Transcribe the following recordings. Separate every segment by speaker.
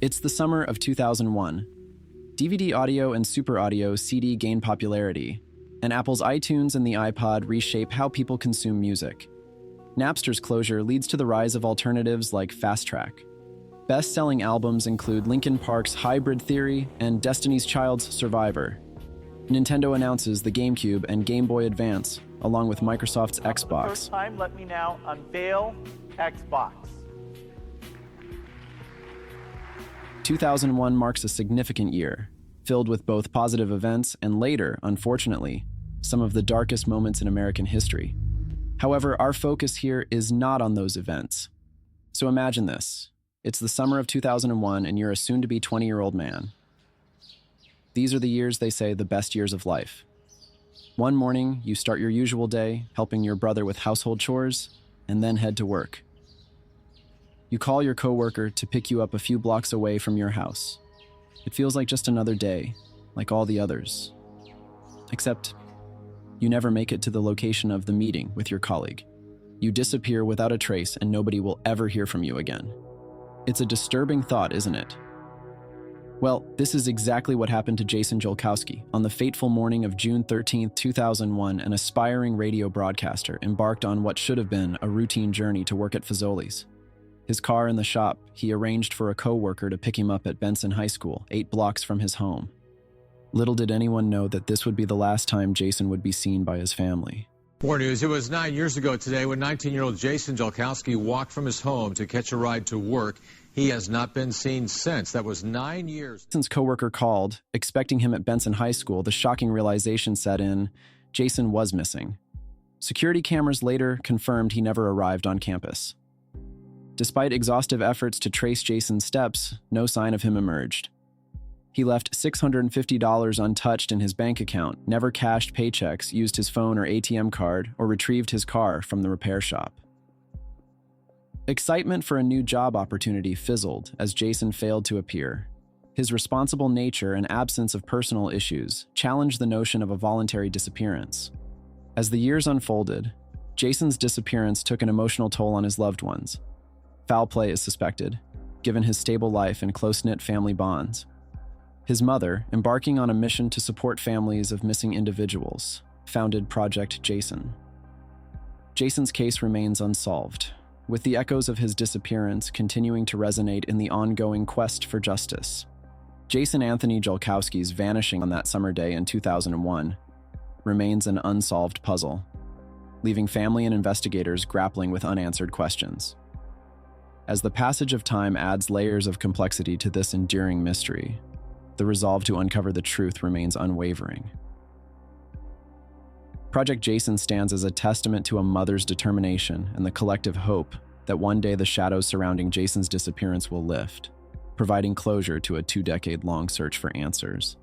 Speaker 1: It's the summer of 2001. DVD audio and super audio CD gain popularity, and Apple's iTunes and the iPod reshape how people consume music. Napster's closure leads to the rise of alternatives like Fast Track. Best-selling albums include Linkin Park's Hybrid Theory and Destiny's Child's Survivor. Nintendo announces the GameCube and Game Boy Advance, along with Microsoft's Xbox.
Speaker 2: For the first time, let me now unveil Xbox.
Speaker 1: 2001 marks a significant year, filled with both positive events and later, unfortunately, some of the darkest moments in American history. However, our focus here is not on those events. So imagine this. It's the summer of 2001 and you're a soon-to-be 20-year-old man. These are the years they say the best years of life. One morning, you start your usual day, helping your brother with household chores, and then head to work. You call your coworker to pick you up a few blocks away from your house. It feels like just another day, like all the others. Except, you never make it to the location of the meeting with your colleague. You disappear without a trace and nobody will ever hear from you again. It's a disturbing thought, isn't it? Well, this is exactly what happened to Jason Jolkowski. On the fateful morning of June 13, 2001, an aspiring radio broadcaster embarked on what should have been a routine journey to work at Fazoli's. His car in the shop, he arranged for a co-worker to pick him up at Benson High School, 8 blocks from his home. Little did anyone know that this would be the last time Jason would be seen by his family.
Speaker 3: More news. It was 9 years ago today when 19-year-old Jason Jolkowski walked from his home to catch a ride to work. He has not been seen since. That was 9 years.
Speaker 1: Jason's coworker called, expecting him at Benson High School. The shocking realization set in. Jason was missing. Security cameras later confirmed he never arrived on campus. Despite exhaustive efforts to trace Jason's steps, no sign of him emerged. He left $650 untouched in his bank account, never cashed paychecks, used his phone or ATM card, or retrieved his car from the repair shop. Excitement for a new job opportunity fizzled as Jason failed to appear. His responsible nature and absence of personal issues challenged the notion of a voluntary disappearance. As the years unfolded, Jason's disappearance took an emotional toll on his loved ones. Foul play is suspected, given his stable life and close-knit family bonds. His mother, embarking on a mission to support families of missing individuals, founded Project Jason. Jason's case remains unsolved, with the echoes of his disappearance continuing to resonate in the ongoing quest for justice. Jason Anthony Jolkowski's vanishing on that summer day in 2001 remains an unsolved puzzle, leaving family and investigators grappling with unanswered questions. As the passage of time adds layers of complexity to this enduring mystery, the resolve to uncover the truth remains unwavering. Project Jason stands as a testament to a mother's determination and the collective hope that one day the shadows surrounding Jason's disappearance will lift, providing closure to a 2-decade-long search for answers.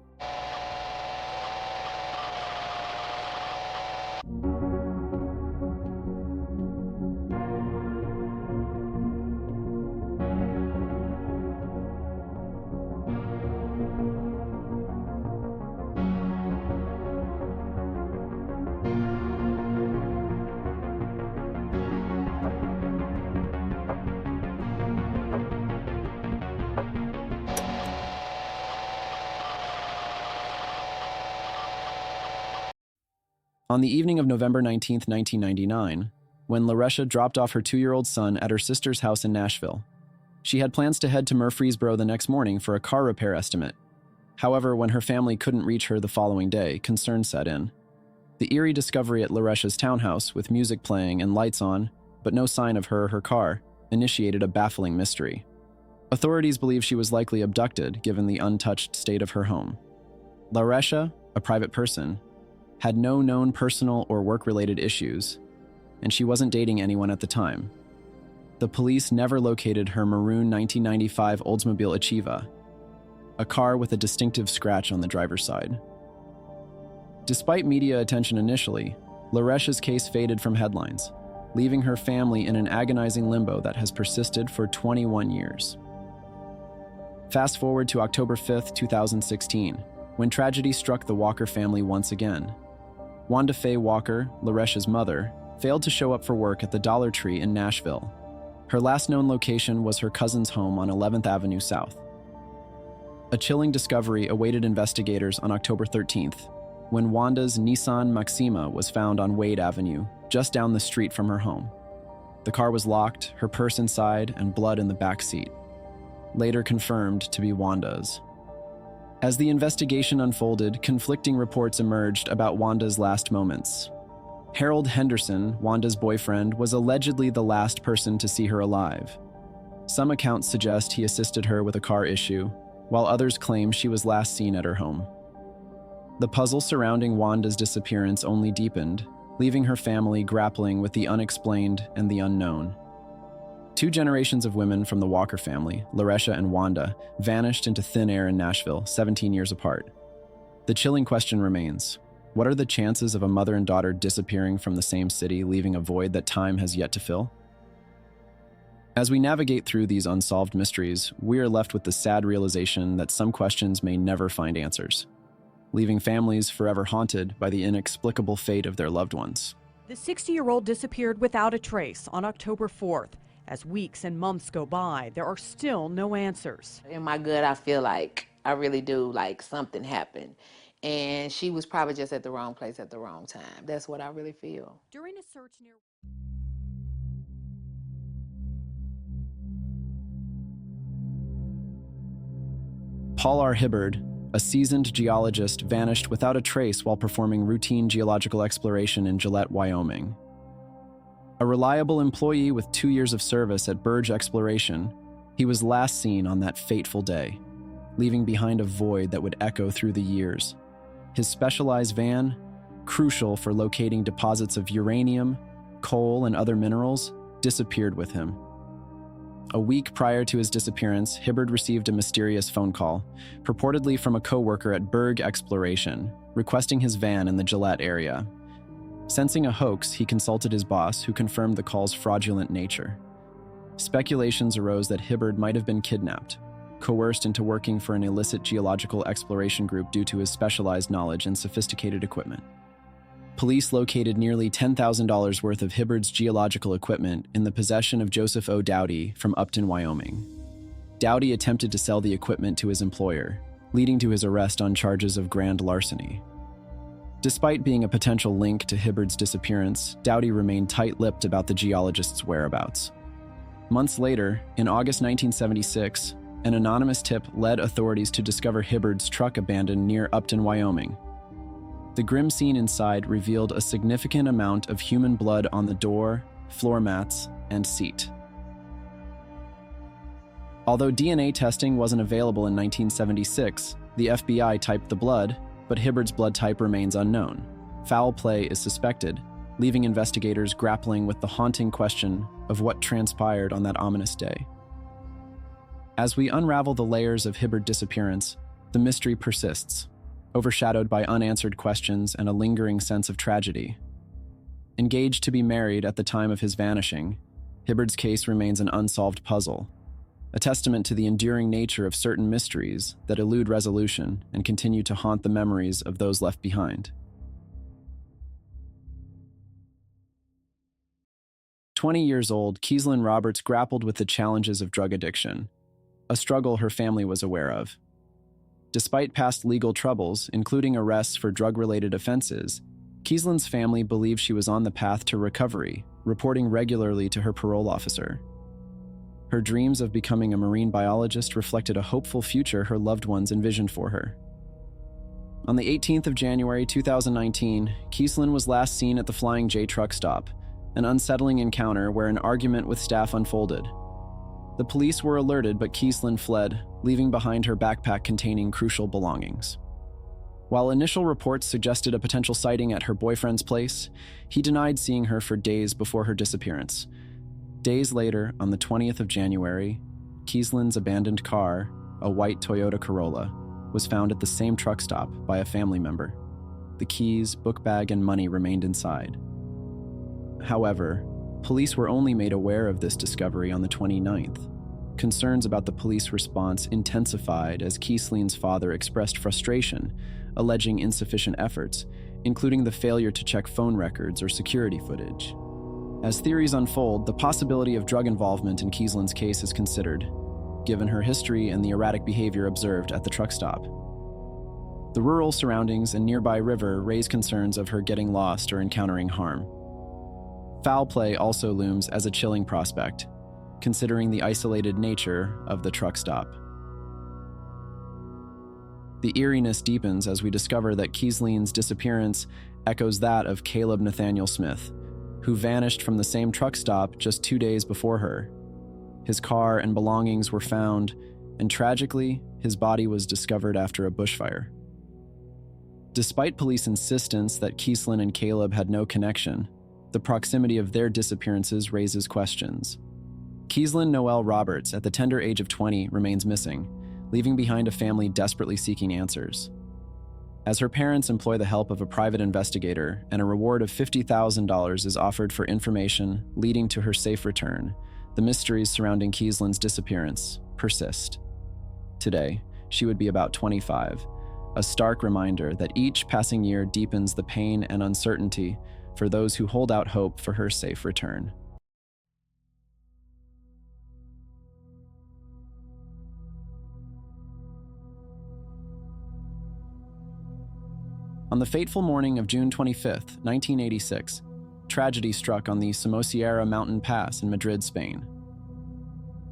Speaker 1: On the evening of November 19, 1999, when Laresha dropped off her 2-year-old son at her sister's house in Nashville, she had plans to head to Murfreesboro the next morning for a car repair estimate. However, when her family couldn't reach her the following day, concern set in. The eerie discovery at Laresha's townhouse, with music playing and lights on, but no sign of her or her car, initiated a baffling mystery. Authorities believe she was likely abducted, given the untouched state of her home. Laresha, a private person, had no known personal or work-related issues, and she wasn't dating anyone at the time. The police never located her maroon 1995 Oldsmobile Achieva, a car with a distinctive scratch on the driver's side. Despite media attention initially, Laresha's case faded from headlines, leaving her family in an agonizing limbo that has persisted for 21 years. Fast forward to October 5, 2016, when tragedy struck the Walker family once again. Wanda Faye Walker, Laresha's mother, failed to show up for work at the Dollar Tree in Nashville. Her last known location was her cousin's home on 11th Avenue South. A chilling discovery awaited investigators on October 13th, when Wanda's Nissan Maxima was found on Wade Avenue, just down the street from her home. The car was locked, her purse inside, and blood in the back seat, later confirmed to be Wanda's. As the investigation unfolded, conflicting reports emerged about Wanda's last moments. Harold Henderson, Wanda's boyfriend, was allegedly the last person to see her alive. Some accounts suggest he assisted her with a car issue, while others claim she was last seen at her home. The puzzle surrounding Wanda's disappearance only deepened, leaving her family grappling with the unexplained and the unknown. 2 generations of women from the Walker family, Laresha and Wanda, vanished into thin air in Nashville, 17 years apart. The chilling question remains: what are the chances of a mother and daughter disappearing from the same city, leaving a void that time has yet to fill? As we navigate through these unsolved mysteries, we are left with the sad realization that some questions may never find answers, leaving families forever haunted by the inexplicable fate of their loved ones.
Speaker 4: The 60-year-old disappeared without a trace on October 4th. As weeks and months go by, there are still no answers.
Speaker 5: In my gut, I feel like, I really do, like something happened. And she was probably just at the wrong place at the wrong time. That's what I really feel.
Speaker 4: During a search near...
Speaker 1: Paul R. Hibbard, a seasoned geologist, vanished without a trace while performing routine geological exploration in Gillette, Wyoming. A reliable employee with 2 years of service at Burge Exploration, he was last seen on that fateful day, leaving behind a void that would echo through the years. His specialized van, crucial for locating deposits of uranium, coal, and other minerals, disappeared with him. A week prior to his disappearance, Hibbard received a mysterious phone call, purportedly from a coworker at Burge Exploration, requesting his van in the Gillette area. Sensing a hoax, he consulted his boss, who confirmed the call's fraudulent nature. Speculations arose that Hibbard might have been kidnapped, coerced into working for an illicit geological exploration group due to his specialized knowledge and sophisticated equipment. Police located nearly $10,000 worth of Hibbard's geological equipment in the possession of Joseph O. Dowdy from Upton, Wyoming. Dowdy attempted to sell the equipment to his employer, leading to his arrest on charges of grand larceny. Despite being a potential link to Hibbard's disappearance, Dowdy remained tight-lipped about the geologist's whereabouts. Months later, in August 1976, an anonymous tip led authorities to discover Hibbard's truck abandoned near Upton, Wyoming. The grim scene inside revealed a significant amount of human blood on the door, floor mats, and seat. Although DNA testing wasn't available in 1976, the FBI typed the blood, but Hibbard's blood type remains unknown. Foul play is suspected, leaving investigators grappling with the haunting question of what transpired on that ominous day. As we unravel the layers of Hibbard's disappearance, the mystery persists, overshadowed by unanswered questions and a lingering sense of tragedy. Engaged to be married at the time of his vanishing, Hibbard's case remains an unsolved puzzle, a testament to the enduring nature of certain mysteries that elude resolution and continue to haunt the memories of those left behind. 20 years old, Kieslyn Roberts grappled with the challenges of drug addiction, a struggle her family was aware of. Despite past legal troubles, including arrests for drug-related offenses, Kieslyn's family believed she was on the path to recovery, reporting regularly to her parole officer. Her dreams of becoming a marine biologist reflected a hopeful future her loved ones envisioned for her. On the 18th of January 2019, Kieslyn was last seen at the Flying J truck stop, an unsettling encounter where an argument with staff unfolded. The police were alerted, but Kieslyn fled, leaving behind her backpack containing crucial belongings. While initial reports suggested a potential sighting at her boyfriend's place, he denied seeing her for days before her disappearance. Days later, on the 20th of January, Kieslyn's abandoned car, a white Toyota Corolla, was found at the same truck stop by a family member. The keys, book bag, and money remained inside. However, police were only made aware of this discovery on the 29th. Concerns about the police response intensified as Kieslyn's father expressed frustration, alleging insufficient efforts, including the failure to check phone records or security footage. As theories unfold, the possibility of drug involvement in Kieslyn's case is considered. given her history and the erratic behavior observed at the truck stop. The rural surroundings and nearby river raise concerns of her getting lost or encountering harm. Foul play also looms as a chilling prospect, considering the isolated nature of the truck stop. The eeriness deepens as we discover that Kiesleen's disappearance echoes that of Caleb Nathaniel Smith, who vanished from the same truck stop just 2 days before her. His car and belongings were found, and tragically, his body was discovered after a bushfire. Despite police insistence that Kieslen and Caleb had no connection, the proximity of their disappearances raises questions. Kieslen Noel Roberts, at the tender age of 20, remains missing, leaving behind a family desperately seeking answers. As her parents employ the help of a private investigator and a reward of $50,000 is offered for information leading to her safe return, the mysteries surrounding Kieslen's disappearance persist. Today, she would be about 25, a stark reminder that each passing year deepens the pain and uncertainty for those who hold out hope for her safe return. On the fateful morning of June 25, 1986, tragedy struck on the Somosierra mountain pass in Madrid, Spain.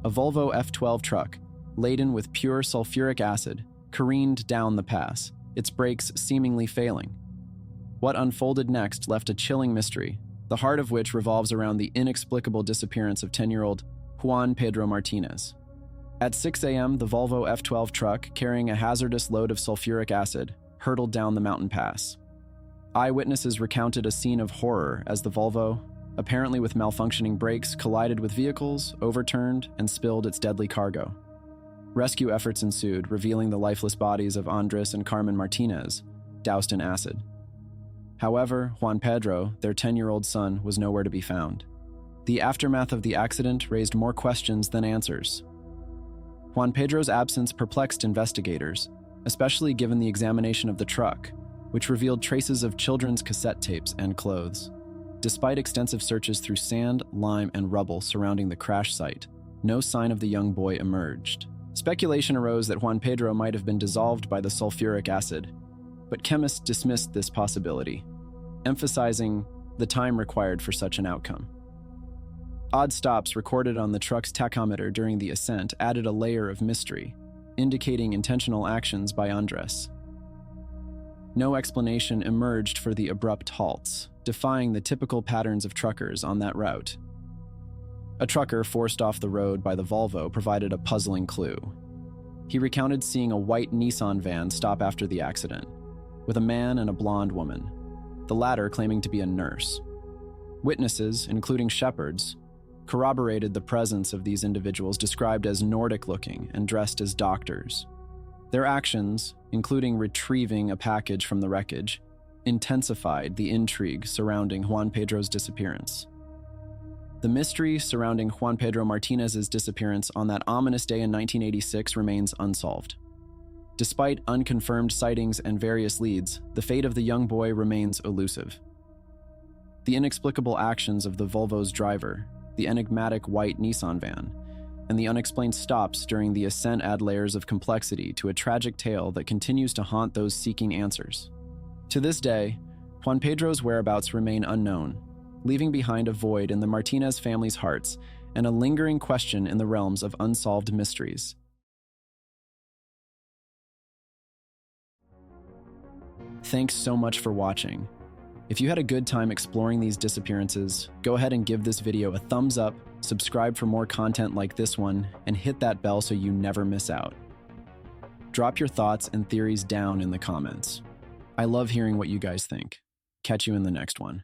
Speaker 1: A Volvo F12 truck, laden with pure sulfuric acid, careened down the pass, its brakes seemingly failing. What unfolded next left a chilling mystery, the heart of which revolves around the inexplicable disappearance of 10-year-old Juan Pedro Martinez. At 6 a.m., the Volvo F12 truck, carrying a hazardous load of sulfuric acid, hurtled down the mountain pass. Eyewitnesses recounted a scene of horror as the Volvo, apparently with malfunctioning brakes, collided with vehicles, overturned, and spilled its deadly cargo. Rescue efforts ensued, revealing the lifeless bodies of Andres and Carmen Martinez, doused in acid. However, Juan Pedro, their 10-year-old son, was nowhere to be found. The aftermath of the accident raised more questions than answers. Juan Pedro's absence perplexed investigators, especially given the examination of the truck, which revealed traces of children's cassette tapes and clothes. Despite extensive searches through sand, lime, and rubble surrounding the crash site, no sign of the young boy emerged. Speculation arose that Juan Pedro might have been dissolved by the sulfuric acid, but chemists dismissed this possibility, emphasizing the time required for such an outcome. Odd stops recorded on the truck's tachometer during the ascent added a layer of mystery, indicating intentional actions by Andres. No explanation emerged for the abrupt halts, defying the typical patterns of truckers on that route. A trucker forced off the road by the Volvo provided a puzzling clue. He recounted seeing a white Nissan van stop after the accident, with a man and a blonde woman, the latter claiming to be a nurse. Witnesses, including shepherds, corroborated the presence of these individuals described as Nordic-looking and dressed as doctors. Their actions, including retrieving a package from the wreckage, intensified the intrigue surrounding Juan Pedro's disappearance. The mystery surrounding Juan Pedro Martinez's disappearance on that ominous day in 1986 remains unsolved. Despite unconfirmed sightings and various leads, the fate of the young boy remains elusive. The inexplicable actions of the Volvo's driver, the enigmatic white Nissan van, and the unexplained stops during the ascent add layers of complexity to a tragic tale that continues to haunt those seeking answers. To this day, Juan Pedro's whereabouts remain unknown, leaving behind a void in the Martinez family's hearts and a lingering question in the realms of unsolved mysteries. Thanks so much for watching. If you had a good time exploring these disappearances, go ahead and give this video a thumbs up, subscribe for more content like this one, and hit that bell so you never miss out. Drop your thoughts and theories down in the comments. I love hearing what you guys think. Catch you in the next one.